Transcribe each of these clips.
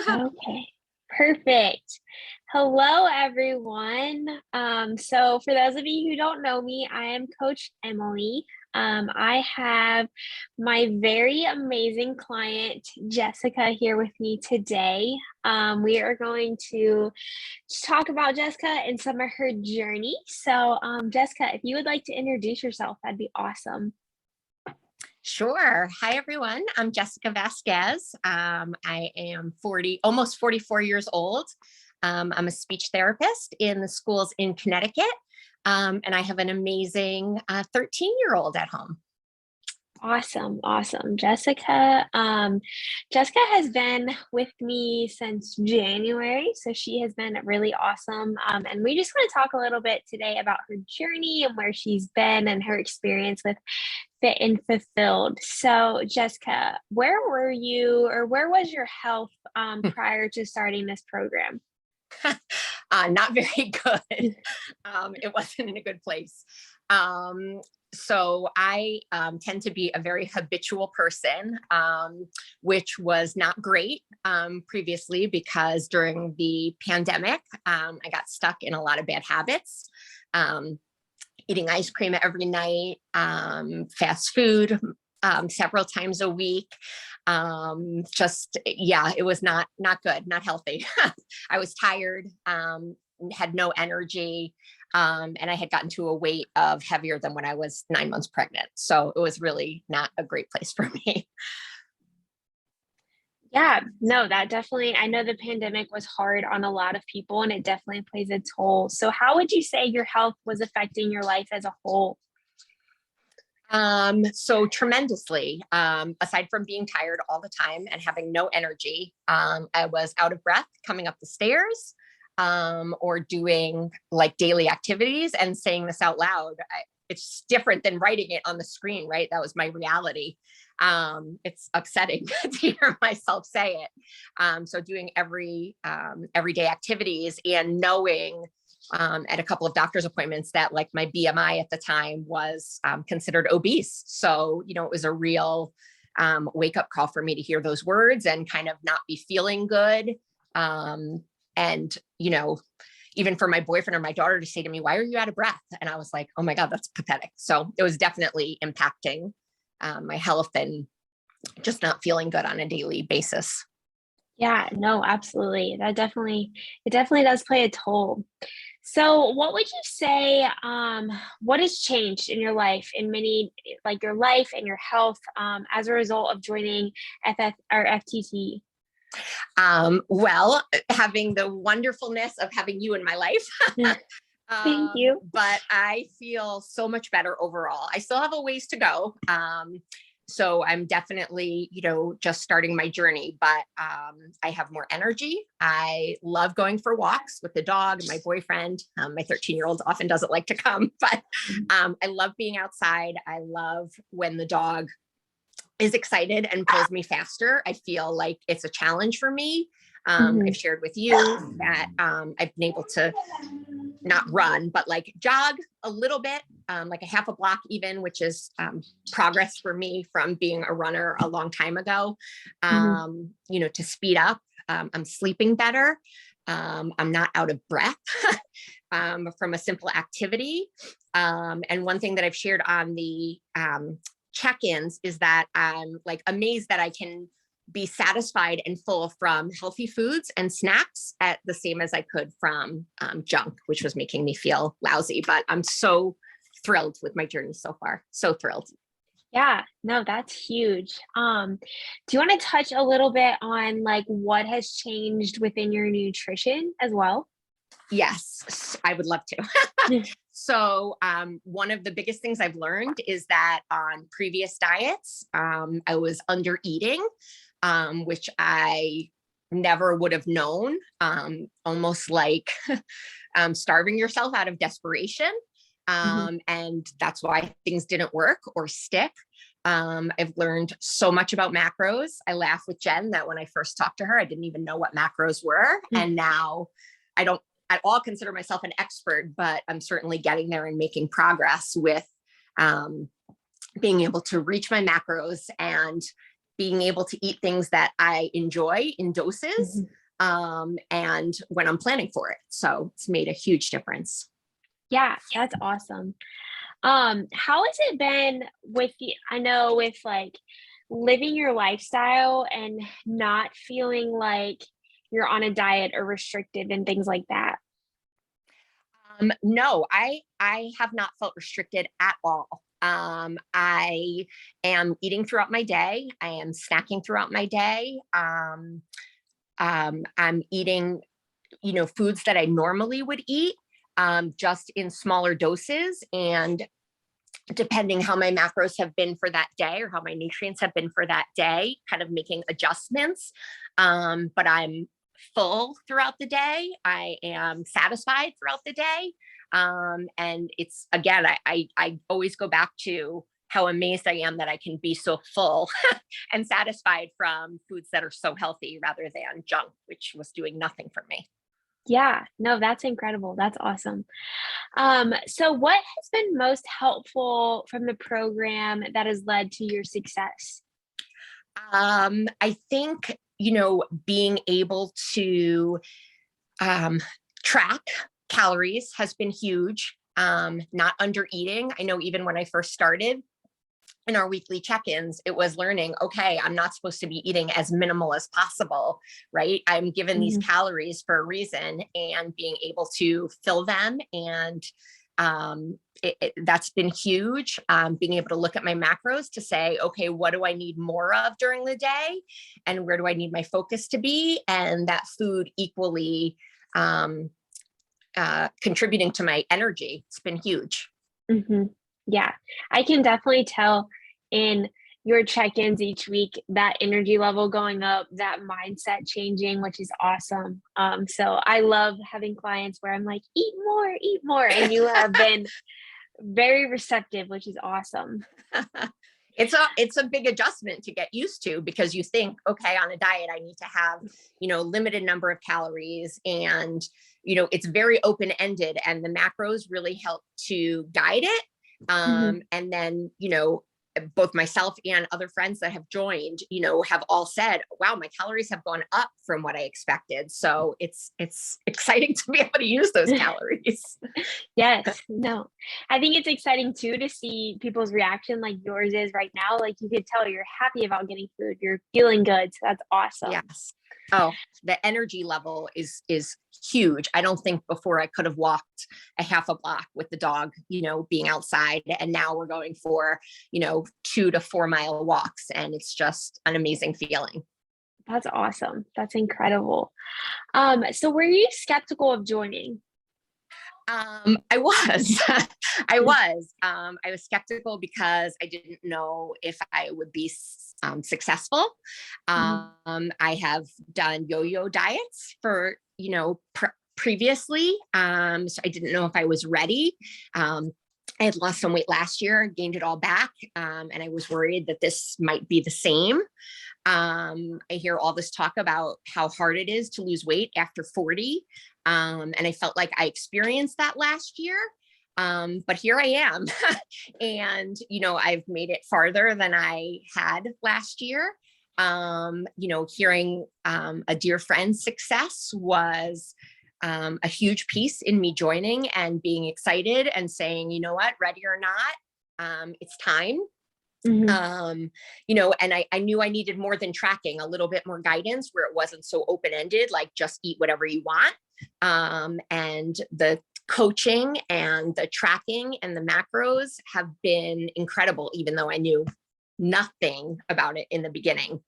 Okay, perfect. Hello, everyone. So for those of you who don't know me, I am Coach Emily. I have my very amazing client, Jessica, here with me today. We are going to talk about Jessica and some of her journey. So, Jessica, if you would like to introduce yourself, that'd be awesome. Sure. Hi, everyone. I'm Jessica Vazquez. I am almost 44 years old. I'm a speech therapist in the schools in Connecticut, and I have an amazing 13-year-old at home. Awesome. Jessica has been with me since January, so she has been really awesome. And we just want to talk a little bit today about her journey and where she's been and her experience with Fit and Fulfilled. So, Jessica, where were you, or where was your health prior to starting this program? Not very good. It wasn't in a good place. So I tend to be a very habitual person, which was not great previously, because during the pandemic, I got stuck in a lot of bad habits. Eating ice cream every night, fast food several times a week. It was not good, not healthy. I was tired, had no energy, and I had gotten to a weight of heavier than when I was 9 months pregnant. So it was really not a great place for me. Yeah, no, that definitely, I know the pandemic was hard on a lot of people and it definitely plays a toll. So, how would you say your health was affecting your life as a whole? So tremendously, aside from being tired all the time and having no energy, I was out of breath coming up the stairs, or doing like daily activities and saying this out loud. It's different than writing it on the screen, right? That was my reality. It's upsetting to hear myself say it. So doing everyday activities and knowing at a couple of doctor's appointments that like my BMI at the time was considered obese. So, it was a real wake up call for me to hear those words and kind of not be feeling good. And, even for my boyfriend or my daughter to say to me, "Why are you out of breath?" And I was like, "Oh my God, that's pathetic." So it was definitely impacting my health and just not feeling good on a daily basis. Yeah, no, absolutely. It definitely does play a toll. So, what would you say, what has changed in your life, in many, like your life and your health, as a result of joining FF or FTT? Well, having the wonderfulness of having you in my life. Thank you. But I feel so much better overall. I still have a ways to go. So I'm definitely, just starting my journey, but I have more energy. I love going for walks with the dog, my boyfriend. My 13-year-old often doesn't like to come, but I love being outside. I love when the dog is excited and pulls me faster. I feel like it's a challenge for me. I've shared with you that I've been able to not run, but like jog a little bit, like a half a block even, which is progress for me from being a runner a long time ago. To speed up. I'm sleeping better. I'm not out of breath from a simple activity. And one thing that I've shared on the check-ins is that I'm like amazed that I can be satisfied and full from healthy foods and snacks at the same as I could from junk, which was making me feel lousy. But I'm so thrilled with my journey so far. So thrilled. Yeah, no, that's huge. Do you want to touch a little bit on like what has changed within your nutrition as well? Yes, I would love to. So one of the biggest things I've learned is that on previous diets, I was under eating, which I never would have known, almost like starving yourself out of desperation. And that's why things didn't work or stick. I've learned so much about macros. I laugh with Jen that when I first talked to her, I didn't even know what macros were. And now I don't at all consider myself an expert, but I'm certainly getting there and making progress with being able to reach my macros and being able to eat things that I enjoy in doses, and when I'm planning for it. So it's made a huge difference. Yeah, that's awesome. How has it been with you? I know with like living your lifestyle and not feeling like you're on a diet or restricted and things like that. No, I have not felt restricted at all. I am eating throughout my day. I am snacking throughout my day. I'm eating, foods that I normally would eat, just in smaller doses. And depending how my macros have been for that day or how my nutrients have been for that day, kind of making adjustments. But I'm full throughout the day. I am satisfied throughout the day. And it's, again, I always go back to how amazed I am that I can be so full and satisfied from foods that are so healthy rather than junk, which was doing nothing for me. Yeah, no, that's incredible. That's awesome. So what has been most helpful from the program that has led to your success? I think, being able to track calories has been huge. Not under eating. I know even when I first started in our weekly check-ins, it was learning, okay, I'm not supposed to be eating as minimal as possible, right? I'm given these calories for a reason, and being able to fill them. And that's been huge. Being able to look at my macros to say, okay, what do I need more of during the day? And where do I need my focus to be? And that food equally contributing to my energy. It's been huge. Yeah, I can definitely tell in your check-ins each week that energy level going up, that mindset changing, which is awesome. So I love having clients where I'm like, eat more, and you have been very receptive, which is awesome. It's a big adjustment to get used to, because you think, okay, on a diet, I need to have, limited number of calories, and, it's very open-ended, and the macros really help to guide it. And then, both myself and other friends that have joined, have all said, wow, my calories have gone up from what I expected. So it's exciting to be able to use those calories. Yes, no. I think it's exciting too to see people's reaction like yours is right now. Like you could tell you're happy about getting food, you're feeling good. So that's awesome. Yes. Oh, the energy level is huge. I don't think before I could have walked a half a block with the dog, being outside. And now we're going for, 2 to 4 mile walks. And it's just an amazing feeling. That's awesome. That's incredible. So were you skeptical of joining? I was, I was skeptical because I didn't know if I would be successful. I have done yo-yo diets for, previously. So I didn't know if I was ready. I had lost some weight last year, gained it all back. And I was worried that this might be the same. I hear all this talk about how hard it is to lose weight after 40. And I felt like I experienced that last year. But here I am. And, I've made it farther than I had last year. Hearing a dear friend's success was a huge piece in me joining and being excited and saying, you know what, ready or not, it's time. And I knew I needed more than tracking, a little bit more guidance where it wasn't so open-ended, like just eat whatever you want. And the coaching and the tracking and the macros have been incredible, even though I knew nothing about it in the beginning.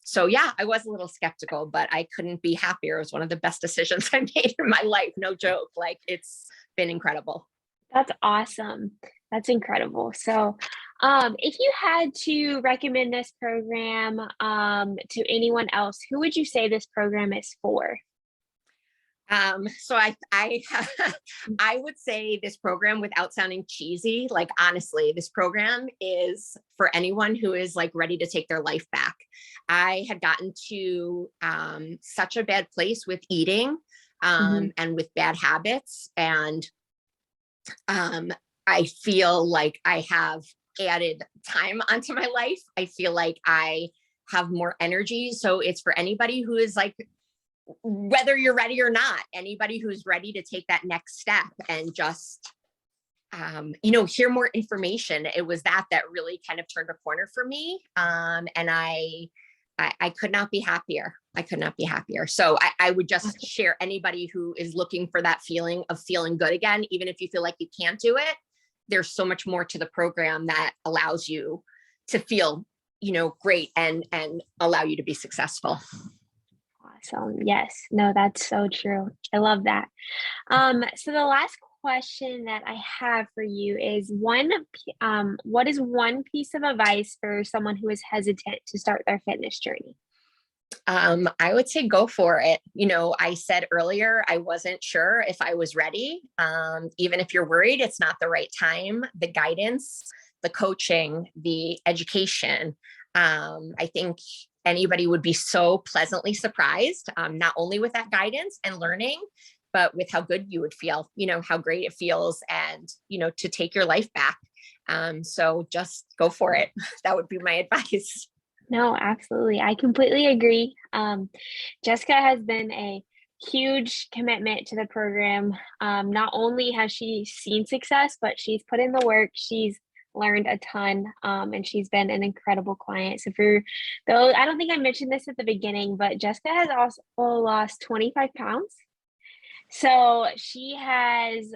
So yeah, I was a little skeptical, but I couldn't be happier. It was one of the best decisions I made in my life. No joke. Like, it's been incredible. That's awesome. That's incredible. So, if you had to recommend this program to anyone else, who would you say this program is for? So I I would say this program, without sounding cheesy, like honestly, this program is for anyone who is like ready to take their life back. I had gotten to such a bad place with eating and with bad habits. And I feel like I have added time onto my life. I feel like I have more energy. So it's for anybody who is like, whether you're ready or not, anybody who's ready to take that next step and just, hear more information. It was that really kind of turned a corner for me. And I could not be happier. I could not be happier. So I would just share anybody who is looking for that feeling of feeling good again, even if you feel like you can't do it, there's so much more to the program that allows you to feel, great and allow you to be successful. Awesome. Yes. No, that's so true. I love that. So the last question that I have for you is what is one piece of advice for someone who is hesitant to start their fitness journey? I would say go for it. I said earlier, I wasn't sure if I was ready. Even if you're worried, it's not the right time. The guidance, the coaching, the education, I think anybody would be so pleasantly surprised, not only with that guidance and learning, but with how good you would feel, how great it feels and, to take your life back. So just go for it. That would be my advice. No, absolutely. I completely agree. Jessica has been a huge commitment to the program. Not only has she seen success, but she's put in the work. She's learned a ton, and she's been an incredible client. So for those, I don't think I mentioned this at the beginning, but Jessica has also lost 25 pounds. So she has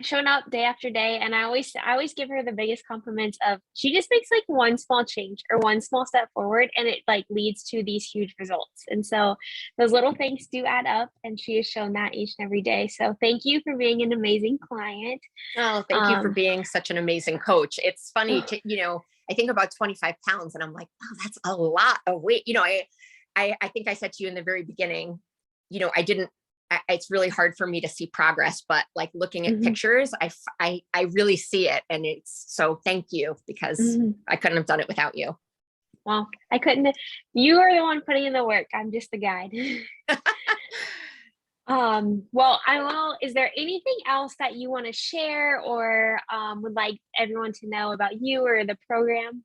shown up day after day, and I always give her the biggest compliments of she just makes like one small change or one small step forward, and it like leads to these huge results. And so those little things do add up, and she has shown that each and every day. So thank you for being an amazing client. Oh, thank you for being such an amazing coach. It's funny to, I think about 25 pounds and I'm like, wow, that's a lot of weight. I think I said to you in the very beginning, it's really hard for me to see progress, but like looking at pictures, I really see it. And so thank you, because I couldn't have done it without you. Well, I couldn't, you are the one putting in the work. I'm just the guide. Well, is there anything else that you want to share or would like everyone to know about you or the program?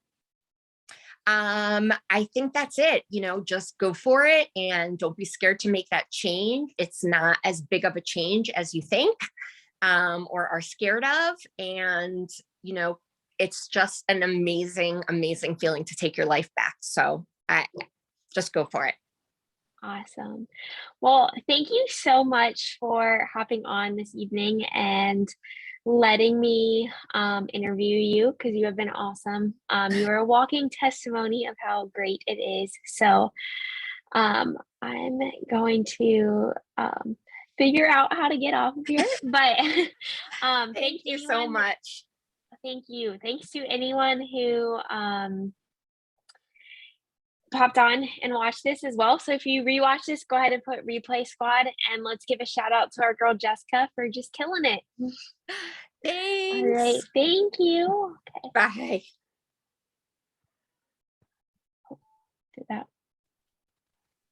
I think that's it. Just go for it and don't be scared to make that change. It's not as big of a change as you think, or are scared of. And, it's just an amazing, amazing feeling to take your life back. So I just go for it. Awesome. Well, thank you so much for hopping on this evening and letting me interview you, because you have been awesome. You are a walking testimony of how great it is. So I'm going to figure out how to get off of here. But thank you so much. Thank you. Thanks to anyone who popped on and watched this as well. So if you rewatch this, go ahead and put replay squad, and let's give a shout out to our girl Jessica for just killing it. Thanks. All right. Thank you. Okay. Bye. Did that